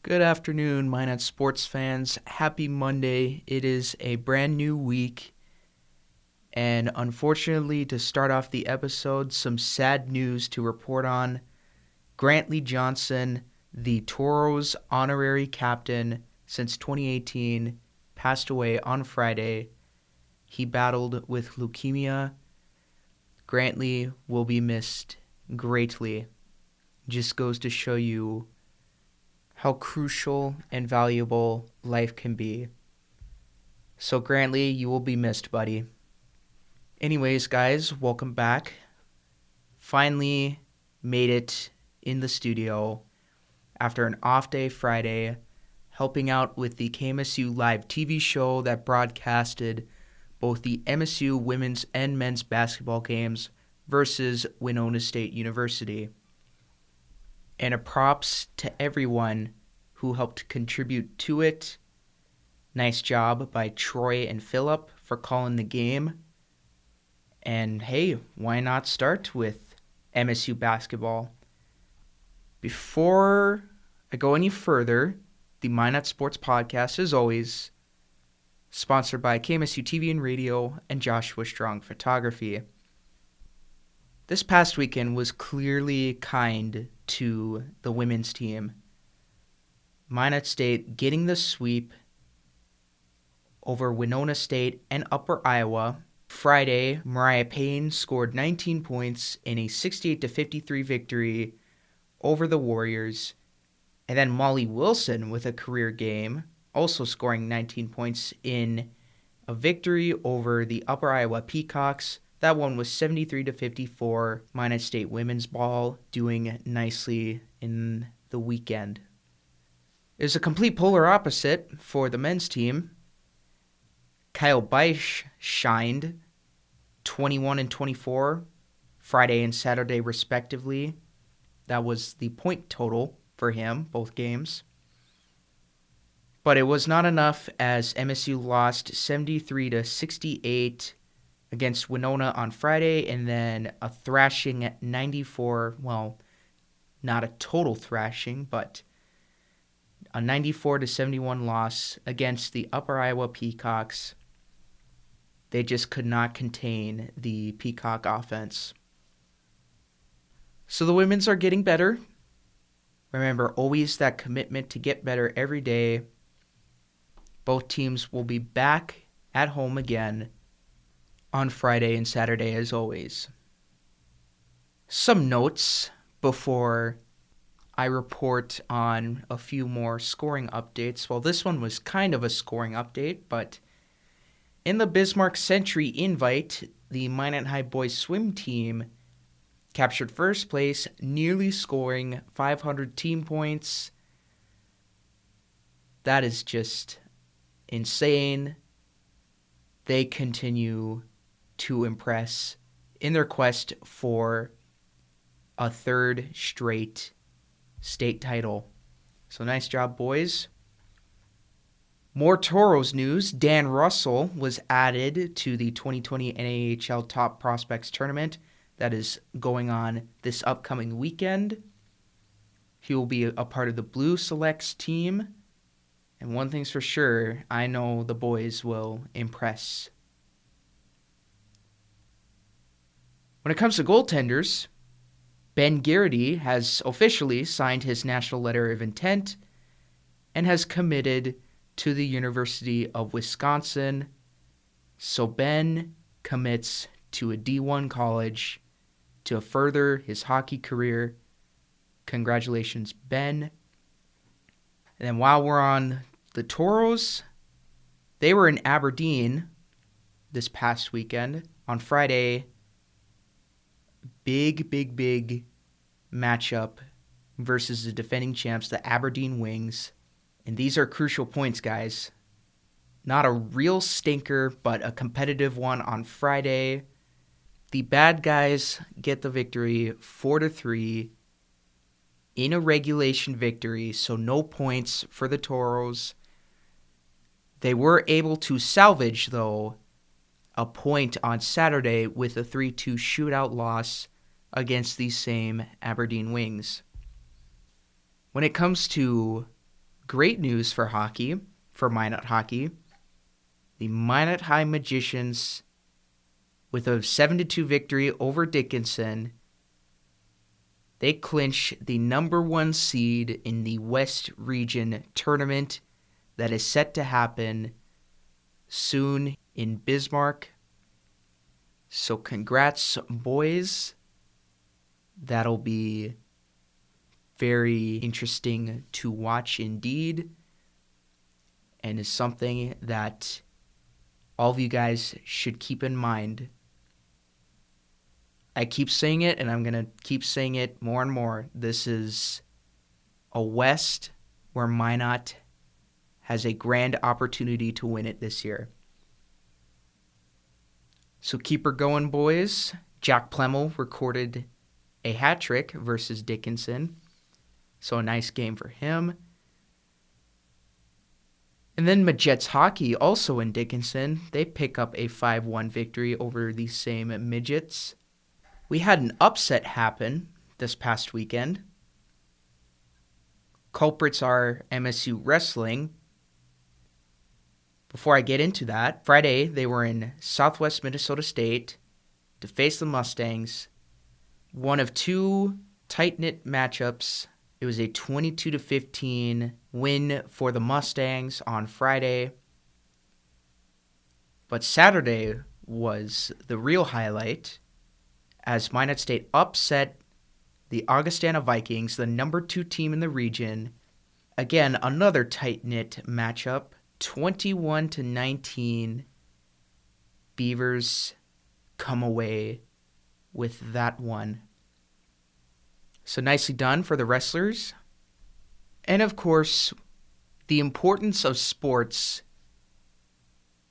Good afternoon, Minot sports fans. Happy Monday. It is a brand new week. And unfortunately, to start off the episode, some sad news to report on. Grantley Johnson, the Toros honorary captain since 2018, passed away on Friday. He battled with leukemia. Grantley will be missed greatly. Just goes to show you how crucial and valuable life can be. So Grantley, you will be missed, buddy. Anyways, guys, welcome back. Finally made it in the studio after an off day Friday, helping out with the KMSU live TV show that broadcasted both the MSU women's and men's basketball games versus Winona State University. And a props to everyone who helped contribute to it. Nice job by Troy and Phillip for calling the game. And hey, why not start with MSU basketball? Before I go any further, the Minot Sports Podcast, as always, sponsored by KMSU TV and Radio and Joshua Strong Photography. This past weekend was clearly kind to the women's team. Minot State getting the sweep over Winona State and Upper Iowa. Friday, Mariah Payne scored 19 points in a 68-53 victory over the Warriors. And then Molly Wilson with a career game, also scoring 19 points in a victory over the Upper Iowa Peacocks. That one was 73-54. Minot State women's ball doing nicely in the weekend. It was a complete polar opposite for the men's team. Kyle Beisch shined 21 and 24 Friday and Saturday respectively. That was the point total for him, both games. But it was not enough as MSU lost 73-68 against Winona on Friday, and then a thrashing at 94, well, not a total thrashing, but a 94-71 loss against the Upper Iowa Peacocks. They just could not contain the Peacock offense. So the women's are getting better. Remember, always that commitment to get better every day. Both teams will be back at home again on Friday and Saturday as always. Some notes before I report on a few more scoring updates. Well, this one was kind of a scoring update, but in the Bismarck Century Invite, the Minot High boys swim team captured first place, nearly scoring 500 team points. That is just insane. They continue to impress in their quest for a third straight state title. So nice job, boys. More Toros news. Dan Russell was added to the 2020 NAHL Top Prospects Tournament that is going on this upcoming weekend. He will be a part of the Blue Selects team. And one thing's for sure, I know the boys will impress. When it comes to goaltenders, Ben Garrity has officially signed his national letter of intent and has committed to the University of Wisconsin. So Ben commits to a D1 college to further his hockey career. Congratulations, Ben. And then while we're on the Toros, they were in Aberdeen this past weekend. On Friday, big matchup versus the defending champs, the Aberdeen Wings. And these are crucial points, guys. Not a real stinker, but a competitive one on Friday. The bad guys get the victory 4-3 in a regulation victory, so no points for the Toros. They were able to salvage, though, a point on Saturday with a 3-2 shootout loss against these same Aberdeen Wings. When it comes to great news for hockey, for Minot hockey. The Minot High Magicians, with a 7-2 victory over Dickinson, they clinch the number 1 seed in the West Region tournament that is set to happen soon in Bismarck. So congrats, boys. That'll be very interesting to watch indeed, and is something that all of you guys should keep in mind. I keep saying it, and I'm going to keep saying it more and more. This is a West where Minot has a grand opportunity to win it this year. So keep her going, boys. Jack Plemmel recorded a hat trick versus Dickinson. So a nice game for him. And then Majets hockey, also in Dickinson, they pick up a 5-1 victory over the same Midgets. We had an upset happen this past weekend. Culprits are MSU Wrestling. Before I get into that, Friday they were in Southwest Minnesota State to face the Mustangs. One of 2 tight-knit matchups. It was a 22-15 win for the Mustangs on Friday. But Saturday was the real highlight, as Minot State upset the Augustana Vikings, the number 2 team in the region. Again, another tight-knit matchup, 21-19. Beavers come away with that one. So nicely done for the wrestlers. And of course, the importance of sports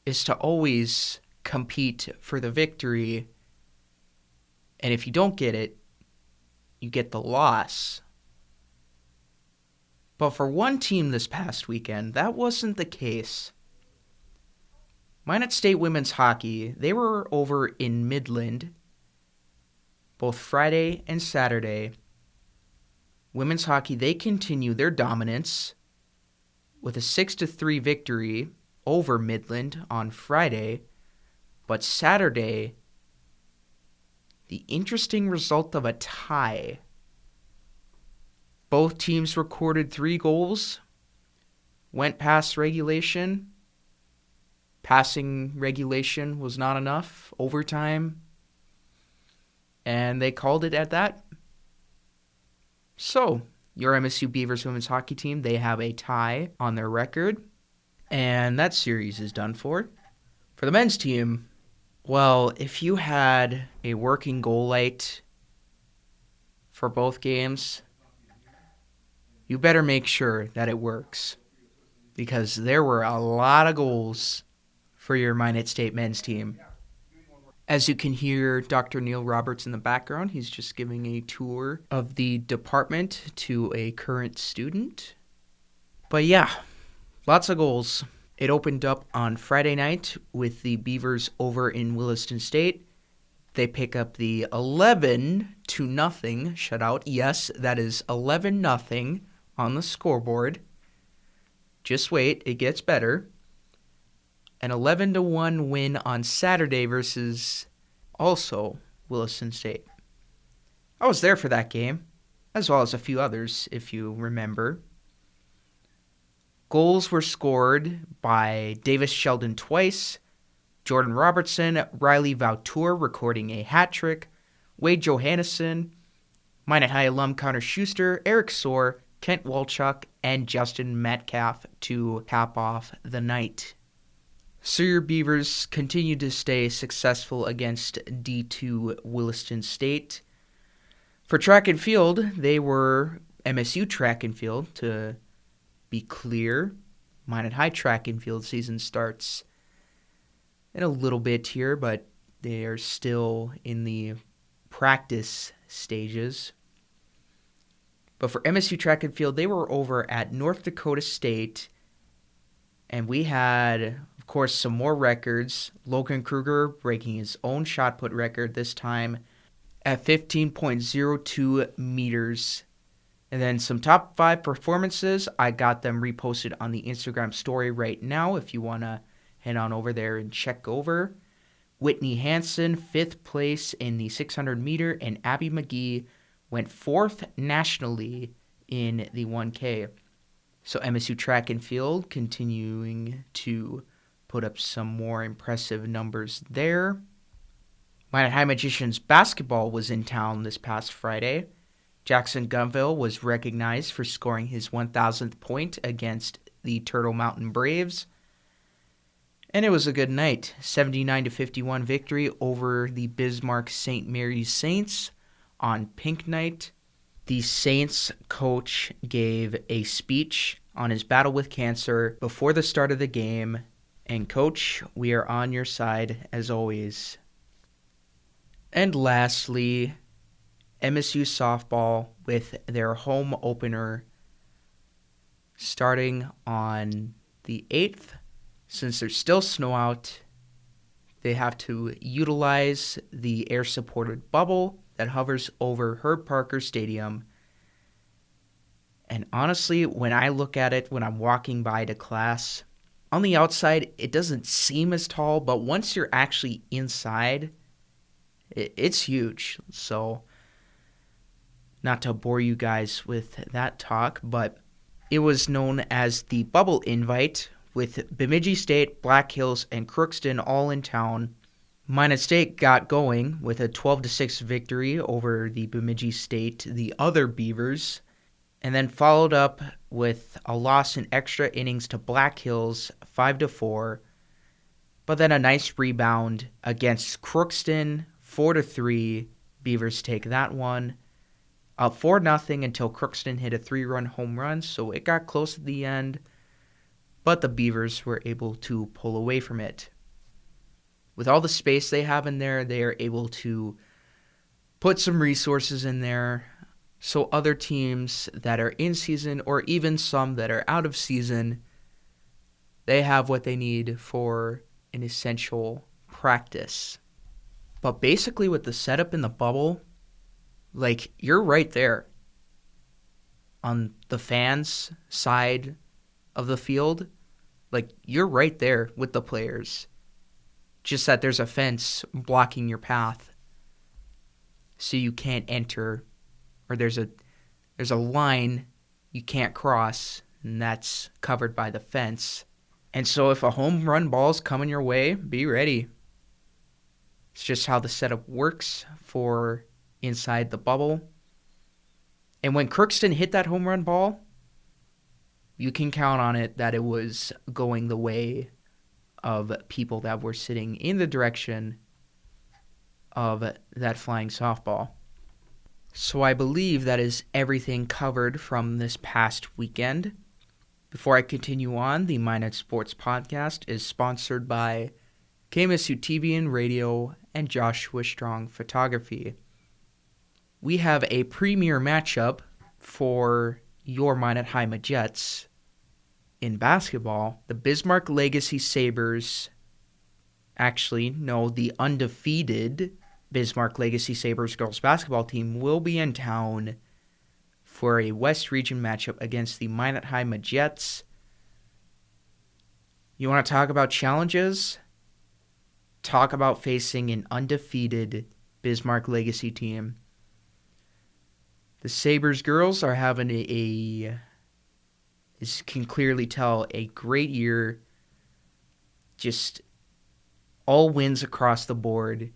is to always compete for the victory. And if you don't get it, you get the loss. But for one team this past weekend, that wasn't the case. Minot State women's hockey, they were over in Midland both Friday and Saturday. Women's hockey, they continue their dominance with a 6-3 victory over Midland on Friday. But Saturday, the interesting result of a tie. Both teams recorded 3 goals, went past regulation. Passing regulation was not enough, overtime, and they called it at that. So, your MSU Beavers women's hockey team, they have a tie on their record, and that series is done for. For the men's team, well, if you had a working goal light for both games, you better make sure that it works, because there were a lot of goals for your Minot State men's team. As you can hear Dr. Neil Roberts in the background, he's just giving a tour of the department to a current student. But yeah, lots of goals. It opened up on Friday night with the Beavers over in Williston State. They pick up the 11-0 shutout. Yes, that is 11-0 on the scoreboard. Just wait, it gets better. An 11-1 win on Saturday versus also Williston State. I was there for that game, as well as a few others, if you remember. Goals were scored by Davis Sheldon twice, Jordan Robertson, Riley Vautour recording a hat trick, Wade Johannesson, Minot High alum Connor Schuster, Eric Soar, Kent Walchuk, and Justin Metcalf to cap off the night. So your Beavers continue to stay successful against D2 Williston State. For track and field, they were MSU track and field, to be clear. Minot High track and field season starts in a little bit here, but they are still in the practice stages. But for MSU track and field, they were over at North Dakota State, and we had, of course, some more records. Logan Kruger breaking his own shot put record, this time at 15.02 meters. And then some top 5 performances. I got them reposted on the Instagram story right now if you want to head on over there and check over. Whitney Hansen, 5th place in the 600 meter, and Abby McGee went 4th nationally in the 1K. So MSU track and field continuing to put up some more impressive numbers there. Minot High Magicians basketball was in town this past Friday. Jackson Gunville was recognized for scoring his 1,000th point against the Turtle Mountain Braves. And it was a good night. 79-51 victory over the Bismarck St. Mary's Saints on Pink Night. The Saints coach gave a speech on his battle with cancer before the start of the game. And coach, we are on your side as always. And lastly, MSU softball with their home opener starting on the 8th. Since there's still snow out, they have to utilize the air-supported bubble that hovers over Herb Parker Stadium. And honestly, when I look at it when I'm walking by to class, on the outside, it doesn't seem as tall, but once you're actually inside, it's huge. So, not to bore you guys with that talk, but it was known as the Bubble Invite, with Bemidji State, Black Hills, and Crookston all in town. Minot State got going with a 12-6 victory over the Bemidji State, the other Beavers, and then followed up with a loss in extra innings to Black Hills, 5-4, but then a nice rebound against Crookston, 4-3. Beavers take that one. Up 4-0 until Crookston hit a 3-run home run, so it got close at the end, but the Beavers were able to pull away from it. With all the space they have in there, they are able to put some resources in there so other teams that are in season or even some that are out of season, they have what they need for an essential practice. But basically with the setup in the bubble, like, you're right there on the fans' side of the field. Like, you're right there with the players. Just that there's a fence blocking your path so you can't enter, or there's a line you can't cross, and that's covered by the fence. And so if a home run ball's coming your way, be ready. It's just how the setup works for inside the bubble. And when Crookston hit that home run ball, you can count on it that it was going the way of people that were sitting in the direction of that flying softball. So I believe that is everything covered from this past weekend. Before I continue on, the Minot Sports Podcast is sponsored by KMSU TV and Radio and Joshua Strong Photography. We have a premier matchup for your Minot High Majets in basketball. The Bismarck Legacy Sabres, the undefeated Bismarck Legacy Sabres girls basketball team will be in town for a West Region matchup against the Minot High Majets. You want to talk about challenges? Talk about facing an undefeated Bismarck Legacy team. The Sabres girls are having as can clearly tell, a great year. Just all wins across the board.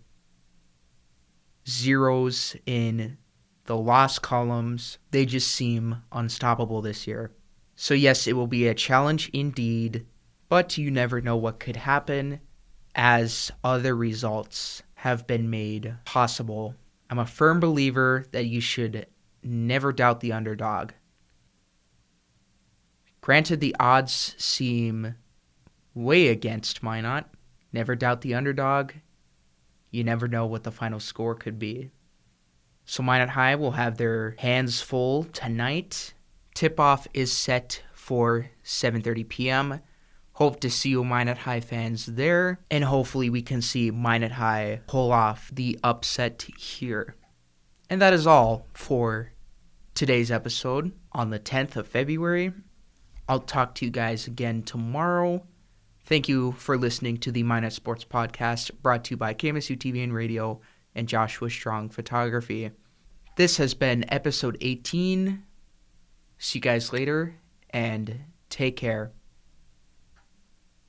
Zeros in the loss columns. They just seem unstoppable this year. So yes, it will be a challenge indeed, but you never know what could happen as other results have been made possible. I'm a firm believer that you should never doubt the underdog. Granted, the odds seem way against Minot. Never doubt the underdog. You never know what the final score could be. So Minot High will have their hands full tonight. Tip-off is set for 7:30 p.m. Hope to see you Minot High fans there, and hopefully we can see Minot High pull off the upset here. And that is all for today's episode on the 10th of February. I'll talk to you guys again tomorrow. Thank you for listening to the Minot Sports Podcast, brought to you by KMSU TV and Radio and Joshua Strong Photography. This has been episode 18. See you guys later, and take care.